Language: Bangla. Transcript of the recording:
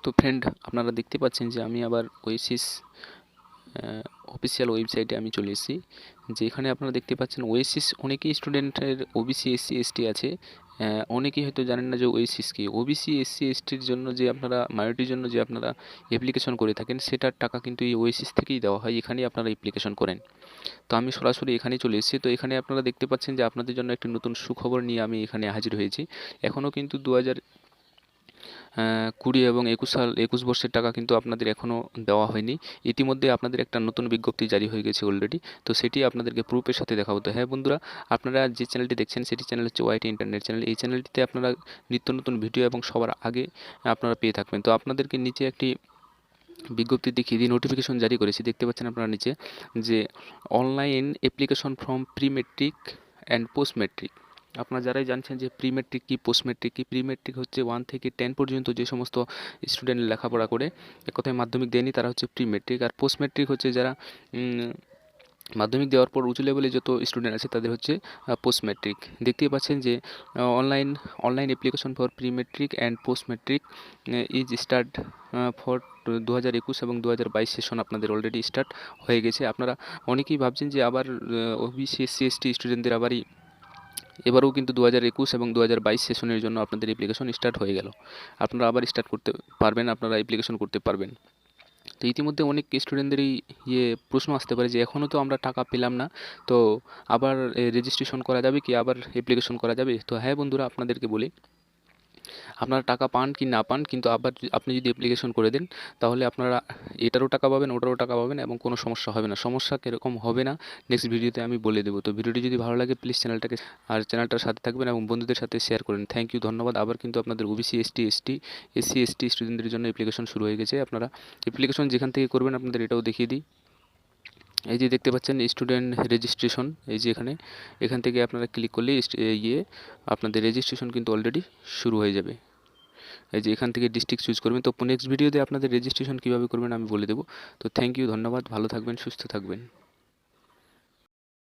তো ফ্রেন্ড, আপনারা দেখতে পাচ্ছেন যে আমি আবার ওয়েসিস অফিসিয়াল ওয়েবসাইটে আমি চলে এসেছি। যে এখানে আপনারা দেখতে পাচ্ছেন ওয়েসিস অনেকেই স্টুডেন্টের ওবিসি এসসি এসটি আছে। অনেকেই হয়তো জানেন না যে ওয়েসিস কি। ওবিসি এসসি এসটির জন্য যে আপনারা মাইনরিটির জন্য যে আপনারা অ্যাপ্লিকেশন করে থাকেন, সেটার টাকা কিন্তু এই ওয়েসিস থেকেই দেওয়া হয়। এখানেই আপনারা অ্যাপ্লিকেশন করেন। তো আমি সরাসরি এখানেই চলে এসেছি। তো এখানে আপনারা দেখতে পাচ্ছেন যে আপনাদের জন্য একটি নতুন সুখবর নিয়ে আমি এখানে হাজির হয়েছি। এখনও কিন্তু 2020 এবং 21 বর্ষের টাকা কিন্তু আপনাদের এখনও দেওয়া হয়নি। ইতিমধ্যে আপনাদের একটা নতুন বিজ্ঞপ্তি জারি হয়ে গেছে অলরেডি। তো সেটি আপনাদেরকে প্রুফের সাথে দেখাবো। তো হ্যাঁ বন্ধুরা, আপনারা যে চ্যানেলটি দেখছেন সেটি চ্যানেল হচ্ছে ওয়াইটি ইন্টারনেট চ্যানেল। এই চ্যানেলটিতে আপনারা নিত্য নতুন ভিডিও এবং সবার আগে আপনারা পেয়ে থাকবেন। তো আপনাদেরকে নিচে একটি বিজ্ঞপ্তি দেখিয়ে দিয়ে নোটিফিকেশন জারি করেছি। দেখতে পাচ্ছেন আপনারা নিচে যে online application from pre metric and post metric. আপনারা যারাই জানছেন যে প্রি মেট্রিক কী, পোস্ট মেট্রিক কী। প্রি মেট্রিক হচ্ছে 1 থেকে 10 পর্যন্ত যে সমস্ত স্টুডেন্ট লেখাপড়া করে, এক কথায় মাধ্যমিক দেয়নি, তারা হচ্ছে প্রি মেট্রিক। আর পোস্ট মেট্রিক হচ্ছে যারা মাধ্যমিক দেওয়ার পর উঁচু লেভেলে যত স্টুডেন্ট আছে তাদের হচ্ছে পোস্ট মেট্রিক। দেখতেই পাচ্ছেন যে online application for pre metric and post metric is start for 2021 এবং 2022 সেশন আপনাদের অলরেডি স্টার্ট হয়ে গেছে। আপনারা অনেকেই ভাবছেন যে আবার ওবিসি এসসি এসটি স্টুডেন্টদের এবারেও কিন্তু 2021 এবং 2022 সেশনের জন্য আপনাদের অ্যাপ্লিকেশন স্টার্ট হয়ে গেল। আপনারা আবার স্টার্ট করতে পারবেন, আপনারা অ্যাপ্লিকেশন করতে পারবেন। তো ইতিমধ্যে অনেক স্টুডেন্টদেরই প্রশ্ন আসতে পারে যে এখনও তো আমরা টাকা পেলাম না, তো আবার রেজিস্ট্রেশন করা যাবে কি, আবার অ্যাপ্লিকেশন করা যাবে? তো হ্যাঁ বন্ধুরা, আপনাদেরকে বলি, আপনারা টাকা পান কি না পান, কিন্তু আবার আপনি যদি অ্যাপ্লিকেশন করে দেন তাহলে আপনারা এটারও টাকা পাবেন, ওটারও টাকা পাবেন এবং কোনো সমস্যা হবে না। সমস্যা কীরকম হবে না নেক্সট ভিডিওতে আমি বলে দেবো। তো ভিডিওটি যদি ভালো লাগে প্লিজ চ্যানেলটার সাথে থাকবেন এবং বন্ধুদের সাথে শেয়ার করেন। থ্যাংক ইউ, ধন্যবাদ। আবার কিন্তু আপনাদের ওবিসি এসসি এসটি স্টুডেন্টদের জন্য অ্যাপ্লিকেশন শুরু হয়ে গেছে। আপনারা অ্যাপ্লিকেশন যেখান থেকে করবেন আপনাদের এটাও দেখিয়ে দিই। এই যে দেখতে পাচ্ছেন স্টুডেন্ট রেজিস্ট্রেশন, এই যে এখান থেকে আপনারা ক্লিক করলেই আপনাদের রেজিস্ট্রেশন কিন্তু অলরেডি শুরু হয়ে যাবে। এই যে এখান থেকে ডিস্ট্রিক্ট চুজ করবেন। তো নেক্সট ভিডিওতে আপনাদের রেজিস্ট্রেশন কীভাবে করবেন আমি বলে দেবো। তো থ্যাংক ইউ, ধন্যবাদ, ভালো থাকবেন, সুস্থ থাকবেন।